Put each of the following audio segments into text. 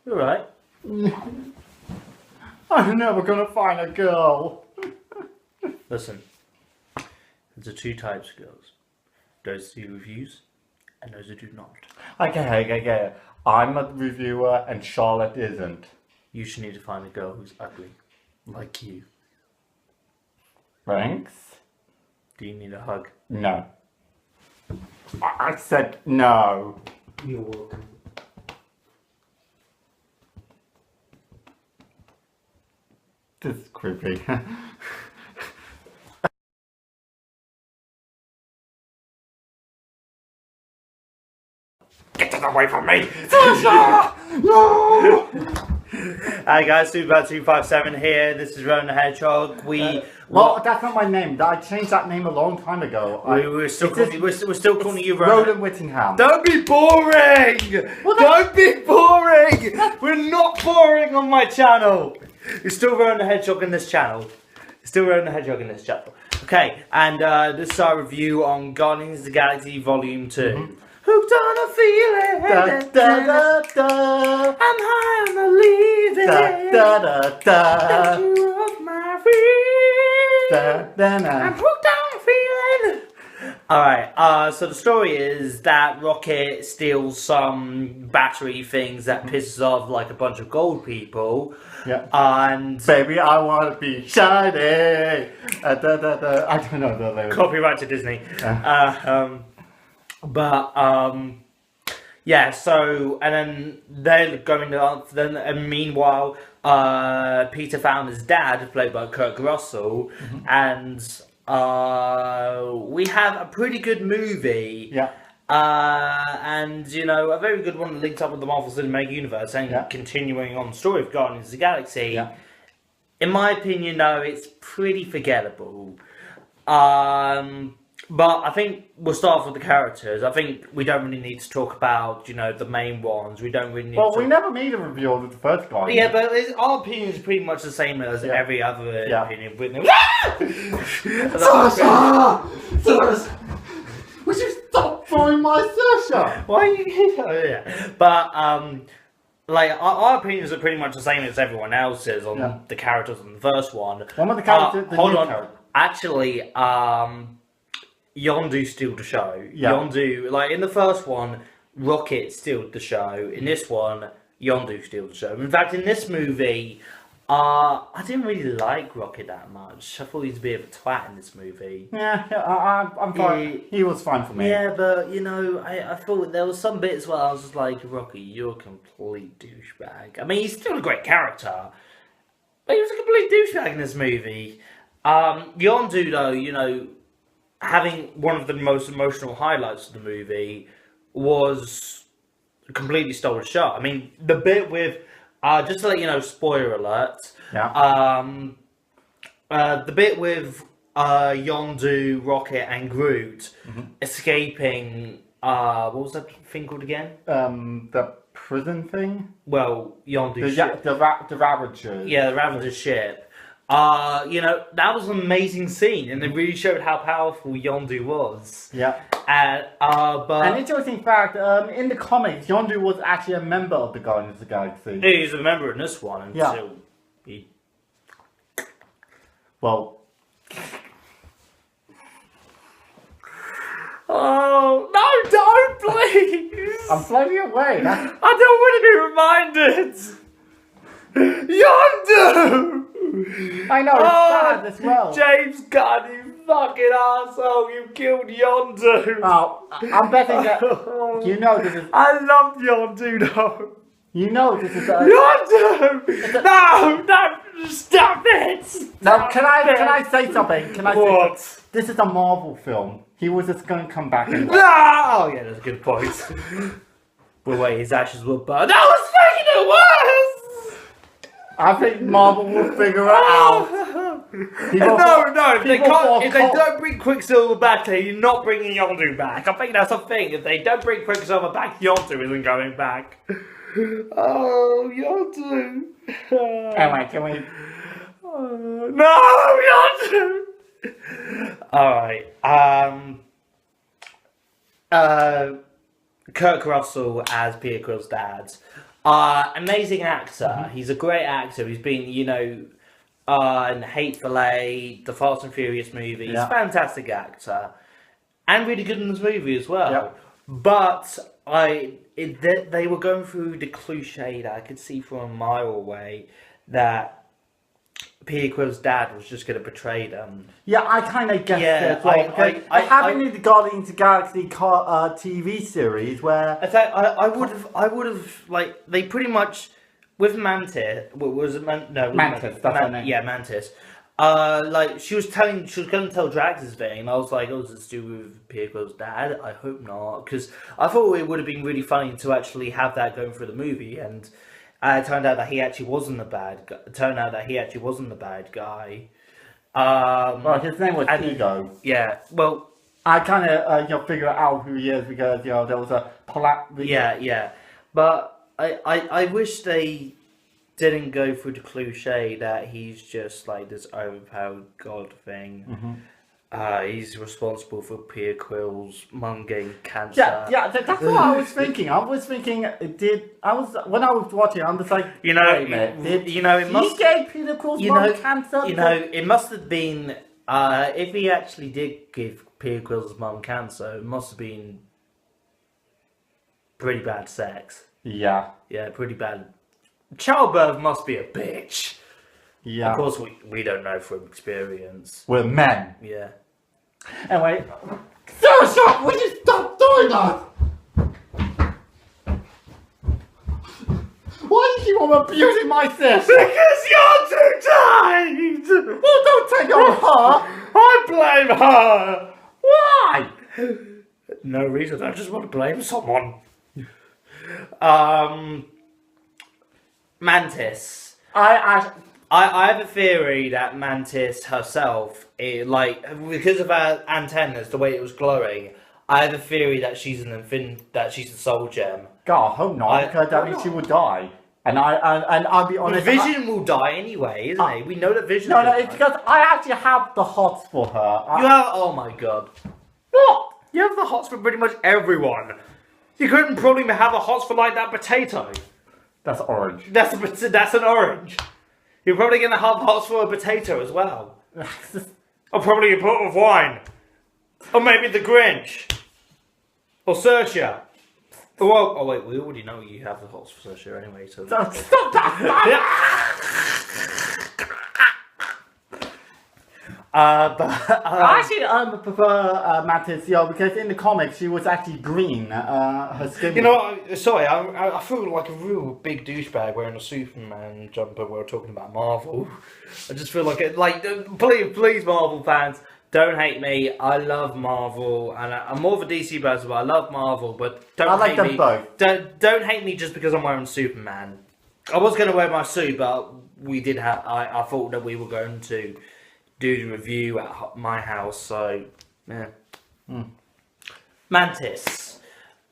You're right. I'm never gonna find a girl. Listen, there's two types of girls. Those who reviews and those who do not. Okay. I'm a reviewer and Charlotte isn't. You should need to find a girl who's ugly. Like you. Thanks. Do you need a hug? No. I said no. You're welcome. This is creepy. Get it away from me! No! Hi guys, SuperBat257 here. This is Rolandthehedgehog. Well, that's not my name. I changed that name a long time ago. We're still calling you Roland Whittingham. Don't be boring! Don't be boring! We're not boring on my channel. You're still Rolandthehedgehog in this channel. Okay, and this is our review on Guardians of the Galaxy Volume 2. Mm-hmm. Hooked on a feeling. Da, da, da, da. I'm high on believing. Da, da, da, da. You off my feet. Da, da, da. I'm hooked on a feeling. Alright, so the story is that Rocket steals some battery things that pisses off like a bunch of gold people. Yeah. And Baby, I want to be shiny. Da, da, da. I don't know the lyrics. copyright to Disney. Yeah, so, and then they're going to, and meanwhile, Peter found his dad, played by Kurt Russell, and we have a pretty good movie. Yeah. And, you know, a very good one that links up with the Marvel Cinematic Universe and continuing on the story of Guardians of the Galaxy. Yeah. In my opinion, though, it's pretty forgettable. But I think we'll start off with the characters. I think we don't really need to talk about, you know, the main ones. We don't really need Well, to... we never made a review of the first guy. Yeah, but our opinion is pretty much the same as every other opinion. Sasha! Would you stop throwing my Sasha? Why are you... Oh, yeah. But, like, our opinions are pretty much the same as everyone else's on the characters in the first one. One of the characters... hold on. Actually, Yondu steals the show. Yeah. Yondu, like in the first one, Rocket steals the show. In this one, Yondu steals the show. In fact, in this movie, I didn't really like Rocket that much. I thought he was a bit of a twat in this movie. Yeah, I'm fine. He was fine for me. Yeah, but, you know, I thought there was some bits where I was just like, Rocky, you're a complete douchebag. I mean, he's still a great character, but he was a complete douchebag in this movie. Yondu, though, you know, having one of the most emotional highlights of the movie was completely stole the show. I mean, the bit with, just to let you know, spoiler alert, the bit with Yondu, Rocket and Groot escaping, what was that thing called again? The prison thing? Well, Yondu's ship. The Ravagers. Yeah, the Ravagers ship. You know, that was an amazing scene, and it really showed how powerful Yondu was. Yeah. But an interesting fact, in the comics, Yondu was actually a member of the Guardians of the Galaxy. He's a member in this one until he... Well... Oh, no, don't, please! I'm floating away. I don't want to be reminded! Yondu! I know, it's sad as well. James Gunn, you fucking arsehole, you killed Yondu! Oh, I'm betting that... You know this is... I love Yondu though! You know this is... Yondu! No! Stop it! Now, can I say something? Can I say What? something? This is a Marvel film. He was just going to come back and... No! Oh yeah, that's a good point. But wait, his ashes were burned. That was making it worse! I think Marvel will figure it out. No, if they don't bring Quicksilver back, they're not bringing Yondu back. I think that's a thing. If they don't bring Quicksilver back, Yondu isn't going back. Oh, Yondu. Anyway, can we... No, Yondu! Alright. Kirk Russell as Peter Quill's dad. Amazing actor. He's a great actor. He's been, in Hateful Eight, the Fast and Furious movies. Yeah. Fantastic actor. And really good in this movie as well. Yeah. But they were going through the cliche that I could see from a mile away that Peter Quill's dad was just going to betray them. Yeah, I kind of guessed Yeah, it as well. I haven't got into Galaxy TV series where... In fact, I would have, like, they pretty much, with Mantis, was it Mantis, that's her name. Yeah, Mantis. Like, she was going to tell Drax his thing, and I was like, oh, is this to do with Peter Quill's dad? I hope not, because I thought it would have been really funny to actually have that going through the movie, and it turned out that he actually wasn't the bad guy. Well, his name was Ego. Yeah, well... I kind of figure out who he is because, there was a... Yeah. But I wish they didn't go through the cliche that he's just like this overpowered god thing. Mm-hmm. He's responsible for Peter Quill's mum getting cancer. Yeah, that's what I was thinking. I was thinking, when I was watching, I'm just like, wait a minute, he gave Peter Quill's mum cancer? It must have been, if he actually did give Peter Quill's mum cancer, it must have been pretty bad sex. Yeah. Yeah, pretty bad. Childbirth must be a bitch. Yeah. Of course, we don't know from experience. We're men. Yeah. Anyway, Sarah, will you stop doing that? Why do you keep on abusing my sister? Because you're too tight! Well, don't take it on her. I blame her! Why? No reason, I just want to blame someone. Mantis. I have a theory that Mantis herself, because of her antennas, the way it was glowing, I have a theory that she's a soul gem. God, I hope not, because that means she will die. And I'll be honest. Vision will die anyway, isn't he? We know that Vision. No, it's because I actually have the hots for her. You have? Oh my god. What? You have the hots for pretty much everyone. You couldn't probably have a hots for like that potato. That's orange. That's an orange. You're probably gonna have hots for a potato as well. Or probably a pot of wine. Or maybe the Grinch. Or Saoirse. Oh wait, we already know you have the hots for Saoirse anyway, so... Stop that! I prefer Mantis, because in the comics she was actually green. Her skin. Sorry, I feel like a real big douchebag wearing a Superman jumper. We're talking about Marvel. I just feel like it. Like, please, Marvel fans, don't hate me. I love Marvel, and I'm more of a DC person, but I love Marvel. But don't hate me. Both. Don't hate me just because I'm wearing Superman. I was going to wear my suit, but we did have. I thought that we were going to do the review at my house, so yeah. Mantis.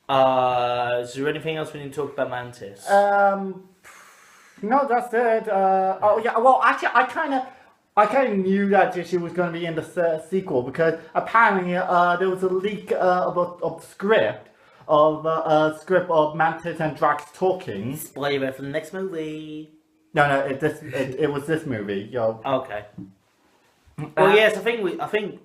Is there anything else we need to talk about Mantis? No, that's it. Oh yeah. Well, actually, I kind of knew that she was going to be in the sequel because apparently there was a leak of the script of Mantis and Drax talking. Spoiler for the next movie. No, it was this movie. Okay. Well, yes, I think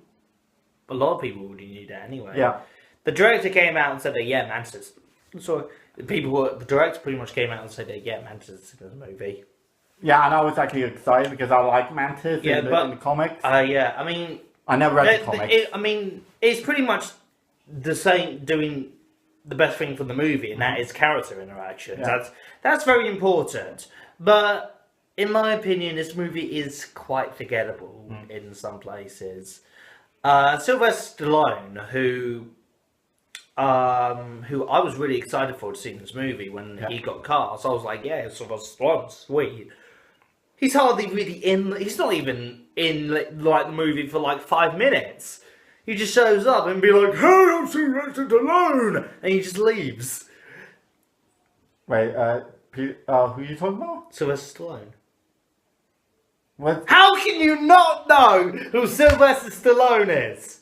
a lot of people already knew that anyway. Yeah. The director came out and said that Mantis. So the director pretty much came out and said that Mantis is in the movie. Yeah, and I was actually excited because I like Mantis in the comics. Yeah, I mean, I never read the comics. It's pretty much the same, doing the best thing for the movie, and that is character interactions. Yeah. That's very important. But in my opinion, this movie is quite forgettable in some places. Sylvester Stallone, who I was really excited for to see in this movie when he got cast. I was like, yeah, Sylvester Stallone, sweet. He's hardly really in. He's not even in like the movie for like 5 minutes. He just shows up and be like, "Hey, I'm Sylvester Stallone," and he just leaves. Wait, who are you talking about? Sylvester Stallone. What? How can you not know who Sylvester Stallone is?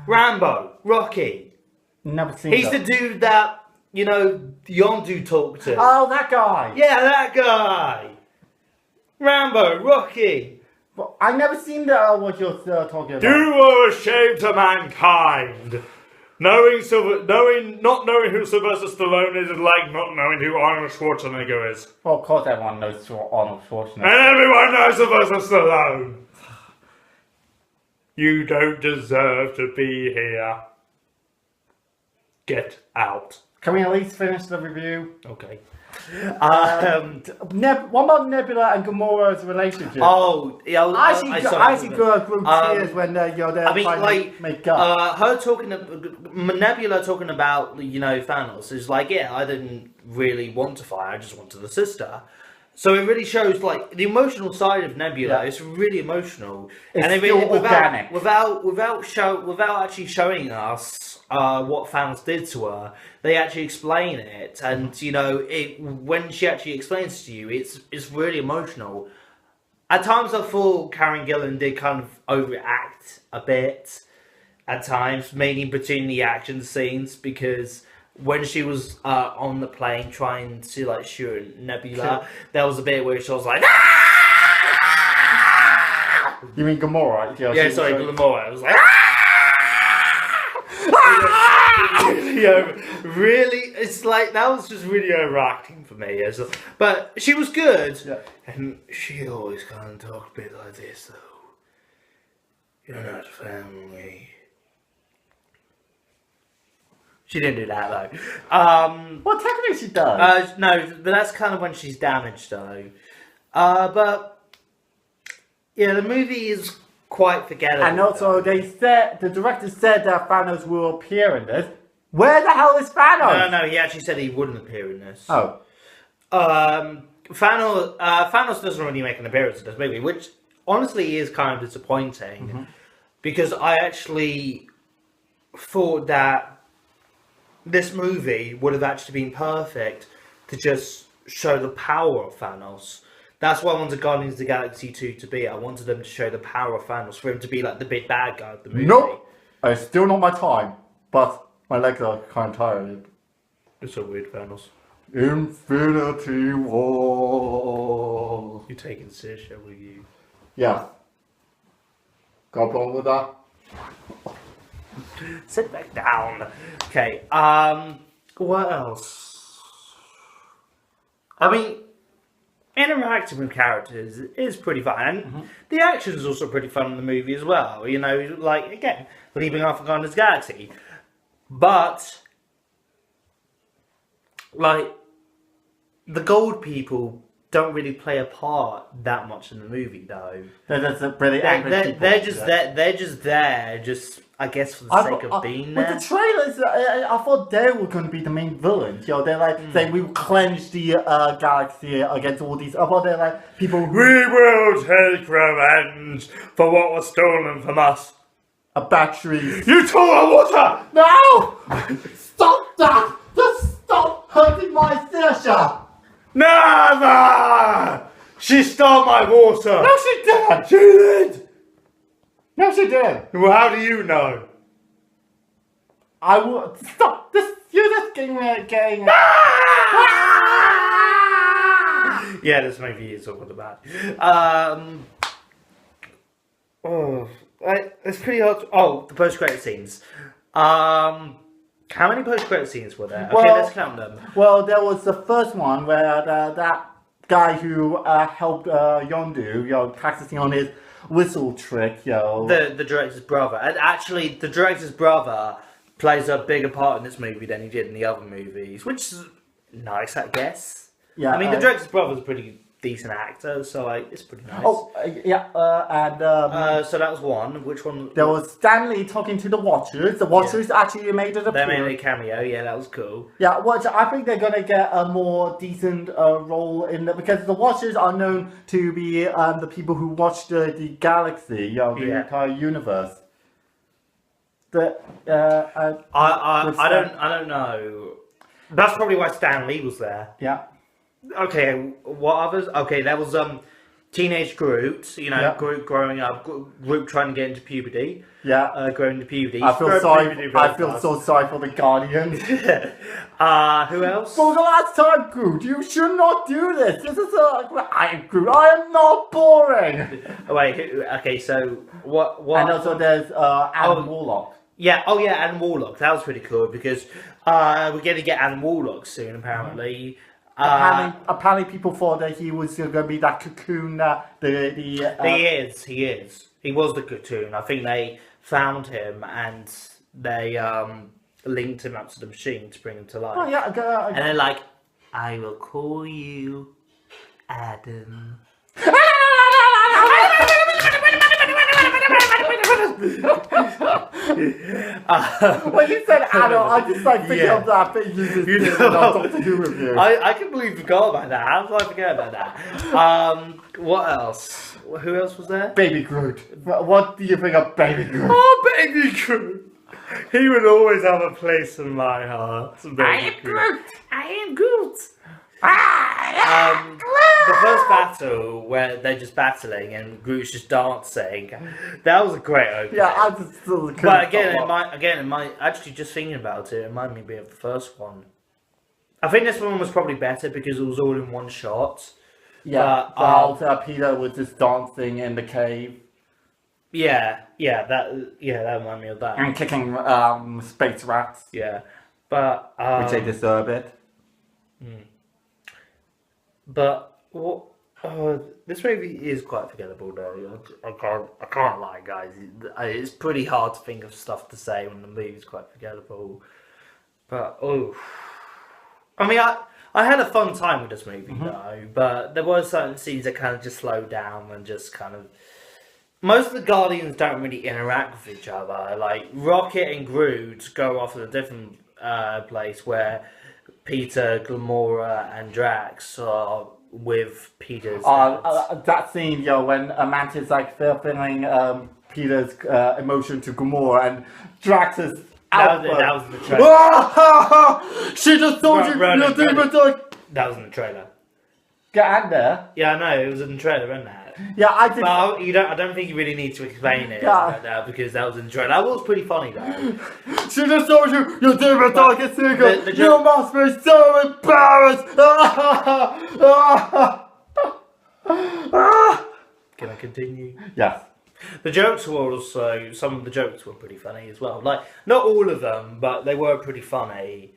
Rambo, Rocky. Never seen. He's the dude that you know, Yondu talked to. Oh, that guy. Yeah, that guy. Rambo, Rocky. Well, I never seen what you're talking about. You are a shame to mankind. Not knowing who Sylvester Stallone is like not knowing who Arnold Schwarzenegger is. Well, of course everyone knows Arnold Schwarzenegger. And everyone knows Sylvester Stallone. You don't deserve to be here. Get out. Can we at least finish the review? Okay. What about Nebula and Gamora's relationship? Oh, yeah. I actually grew tears when they're I mean, trying to make up. her talking, Nebula talking about, you know, Thanos is like, yeah, I didn't really want to fight, I just wanted the sister. So it really shows, like, the emotional side of Nebula. It's really emotional, It's and still organic. without actually showing us what Thanos did to her. They actually explain it, and you know, when she actually explains to you, it's really emotional. At times, I thought Karen Gillan did kind of overact a bit. At times, mainly between the action scenes, because when she was on the plane trying to like shoot Nebula, there was a bit where she was like, "Ah!" You mean Gamora? Yeah, sorry, Gamora. I was like, really, it's like that was just really overacting for me. But she was good, and she always kind of talked a bit like this, though. You're not family. She didn't do that though. Well, technically she does. No, but that's kind of when she's damaged though. But yeah, the movie is quite forgettable. And also, the director said that Thanos will appear in this. Where the hell is Thanos? No, he actually said he wouldn't appear in this. Oh. Thanos doesn't really make an appearance in this movie, which honestly is kind of disappointing, because I actually thought that this movie would have actually been perfect to just show the power of Thanos. That's what I wanted Guardians of the Galaxy 2 to be. I wanted them to show the power of Thanos, for him to be like the big bad guy of the movie. Nope. It's still not my time, but my legs are kind of tired. It's so weird, Thanos. Infinity War. You're taking serious shit with you. Yeah. Got a problem with that? Sit back down. Okay, what else? I mean, interacting with characters is pretty fun. And the action is also pretty fun in the movie as well. You know, like, again, leaving off Guardians of the Galaxy. But, like, the gold people don't really play a part that much in the movie, though. They're just really angry people. They're just there, I guess, for the sake of being there. With the trailers, I thought they were going to be the main villains. You know, they're like saying we will cleanse the galaxy against all these. I thought they're like people. We will take revenge for what was stolen from us. Batteries. You took our water! No! Stop that! Just stop hurting my sister! Never! She stole my water! No, she did! She did! No, she did! Well, how do you know? I will. Stop! You're just getting. Yeah, this movie is all about. It's pretty hard. The post-credit scenes. How many post-credit scenes were there? Okay, let's count them. Well, there was the first one where that guy who helped Yondu, practicing on his whistle trick, The director's brother. And actually, the director's brother plays a bigger part in this movie than he did in the other movies, which is nice, I guess. Yeah. I mean, the director's brother's a pretty decent actor, so like it's pretty nice. So that was one. Which one? There was Stanley talking to the Watchers. The Watchers actually made an appearance. They made a cameo. Yeah, that was cool. Yeah, which I think they're gonna get a more decent role in the, because the Watchers are known to be the people who watch the galaxy, the entire universe. I don't know. That's probably why Stan Lee was there. Yeah. Okay, what others? Okay, there was teenage Groot, you know, Yeah. Groot growing up, Groot trying to get into puberty, Yeah. growing into puberty. I feel Grow sorry. puberty I very feel fast. so sorry for the Guardians. Who else? For the last time, Groot, you should not do this. This is I am Groot. I am not boring. Oh, wait, okay, so what? And also, there's Adam Warlock. Yeah, oh yeah, Adam Warlock. That was pretty cool because we're going to get Adam Warlock soon, apparently. Apparently, people thought that he was going to be that cocoon. He is. He was the Cocoon. I think they found him and they linked him up to the machine to bring him to life. Oh yeah, And they're like, I will call you Adam. When you said Adam, I just like thinking of that thing you just did and I Doctor Who review. I completely forgot about that. How did I forget about that? What else? Who else was there? Baby Groot. What do you think of Baby Groot? Oh, Baby Groot! He would always have a place in my heart. Baby Groot. I am Groot. The first battle where they're just battling and Groot's just dancing, that was a great opening. Yeah, I just still But again, it might actually just thinking about it, it reminded me a bit of the first one. I think this one was probably better because it was all in one shot. Yeah, while Peter was just dancing in the cave That reminded me of that. and kicking space rats, Yeah, but which they deserve it. But what? This movie is quite forgettable, though. I can't lie, guys. It's pretty hard to think of stuff to say when the movie's quite forgettable. But I mean, I had a fun time with this movie, though. But there were certain scenes that kind of just slowed down and just kind of. Most of the Guardians don't really interact with each other. Like Rocket and Groot go off at a different place where Peter, Gamora, and Drax are with Peter's dad. That scene, when Mantis like fulfilling Peter's emotion to Gamora and Drax is out. That was in the trailer. She just told you your demon dog. That was in the trailer. Get out there. Yeah, I know, it was in the trailer, wasn't it? Yeah, I did. Well, I don't think you really need to explain it right now because that was in the trailer. That was pretty funny, though. She just told you your demon dog is single. the You must be so embarrassed. Can I continue? Yes. The jokes were also, some of the jokes were pretty funny as well. Like, not all of them, but they were pretty funny.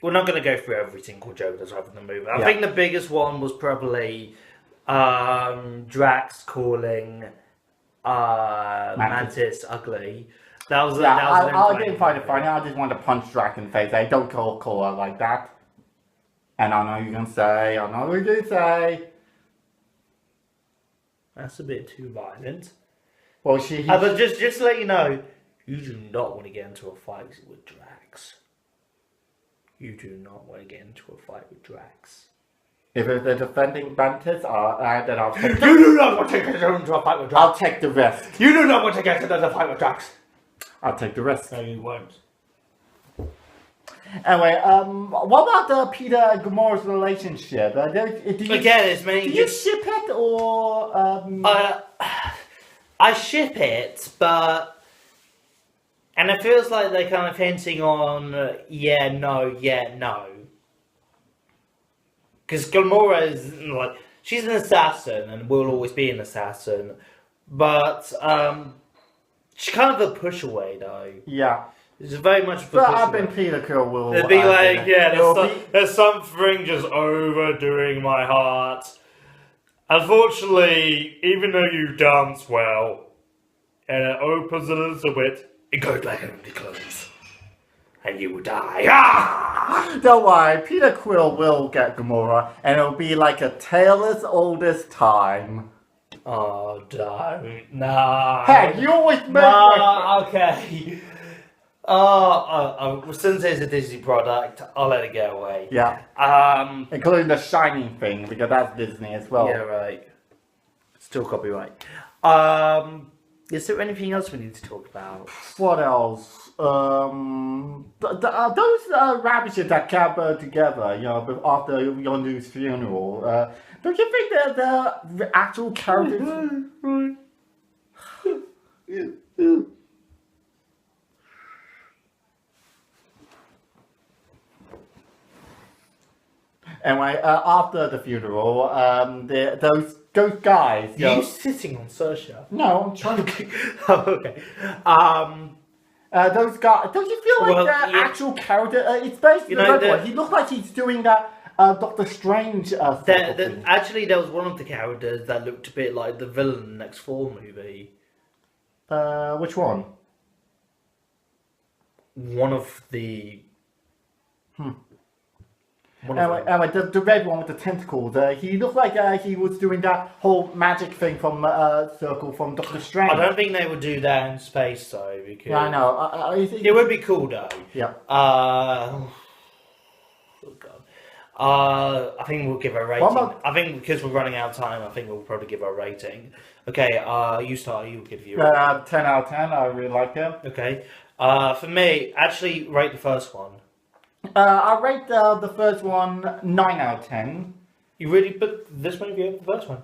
We're not going to go through every single joke that's happened in the movie. I think the biggest one was probably Drax calling Mantis ugly. That was I didn't find it funny. I just wanted to punch Drax in the face. I don't call her like that. And I know you're going to say, That's a bit too violent. Well, but just to let you know, you do not want to get into a fight with Drax. You do not want to get into a fight with Drax. If they're defending Mantis, then I'll take You do not want to get into a fight with Drax. I'll take the risk. You do not want to get into a fight with Drax. I'll take the risk. No, you won't. Anyway, what about Peter and Gamora's relationship? Again, it's mainly do you ship it or? I ship it, but. And it feels like they're kind of hinting on yeah, no. Because Gamora is like, she's an assassin and will always be an assassin. But she's kind of a push away though. Yeah. It's very much a push But I away. think Peter Quill will. It'd be like, there's something just overdoing my heart. Unfortunately, even though you dance well, and it opens a little bit, it goes back into the clothes. And you will die. Ah! Don't worry, Peter Quill will get Gamora, and it'll be like a tale as old as time. Oh, don't. No. Hey, you always make No, okay. Since it's a Disney product, I'll let it get away. Yeah. Including the Shining thing, because that's Disney as well. Yeah, right. Still copyright. Is there anything else we need to talk about? What else? those rabbits that camp together, you know, after Yondu's funeral, don't you think that the actual characters? Anyway, after the funeral, those guys. You You know, sitting on Saoirse? no, I'm trying to. Oh, okay. Those guys. Don't you feel like Well, the yeah. actual character? It's based You on know, the red one. He looks like he's doing that Doctor Strange thing. Actually, there was one of the characters that looked a bit like the villain in the next 4 movie. Which one? One of the. One of them. Anyway, the red one with the tentacles. He looked like he was doing that whole magic thing from Circle from Doctor Strange. I don't think they would do that in space though, because Yeah, I know. it would be cool though. Yeah. Oh god. I think we'll give her a rating. One more- I think because we're running out of time, I think we'll probably give her a rating. Okay. You start. You give you. 10 out of 10. I really like him. Okay. For me, actually, rate the first one. I rate the first one 9 out of 10. You really put this movie over the first one?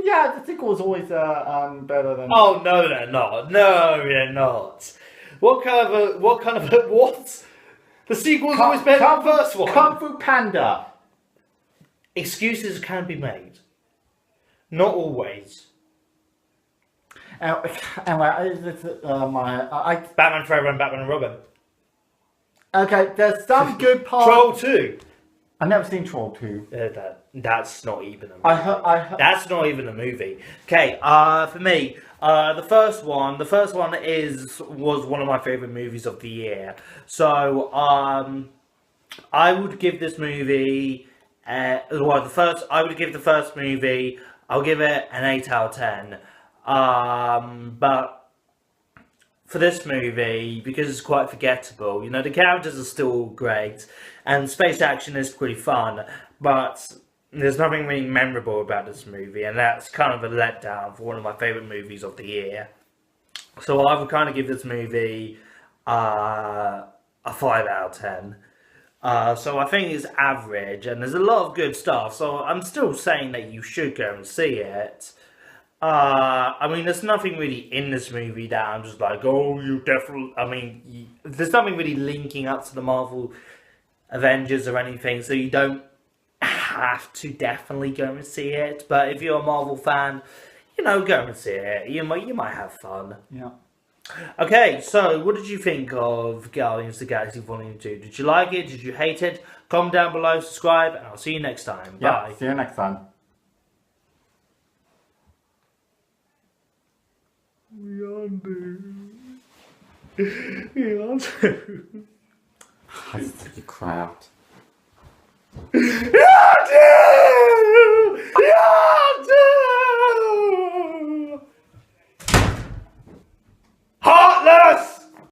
Yeah, the sequel is always better than. Oh no, they're not. No, they're not. What? The sequel is always better than the first one. Kung Fu Panda. Excuses can be made. Not always. Anyway, Batman Forever and Batman and Robin. okay, there's some good parts. Troll 2. I've never seen Troll 2. That's not even a movie. I heard. That's not even a movie. Okay, for me, the first one was one of my favorite movies of the year. So, I would give this movie, I would give the first movie, I'll give it an 8 out of 10. But for this movie, because it's quite forgettable, you know, the characters are still great, and space action is pretty fun, but there's nothing really memorable about this movie, and that's kind of a letdown for one of my favourite movies of the year. So I would kind of give this movie a 5 out of 10. So I think it's average, and there's a lot of good stuff, so I'm still saying that you should go and see it. I mean, there's nothing really in this movie that I'm just like, oh, you definitely. I mean, there's nothing really linking up to the Marvel Avengers or anything, so you don't have to definitely go and see it. But if you're a Marvel fan, you know, go and see it. You might have fun. Yeah. Okay, so what did you think of Guardians of the Galaxy Volume 2? Did you like it? Did you hate it? Comment down below, subscribe, and I'll see you next time. Yeah. Bye. See you next time. Yondu. I just cry out.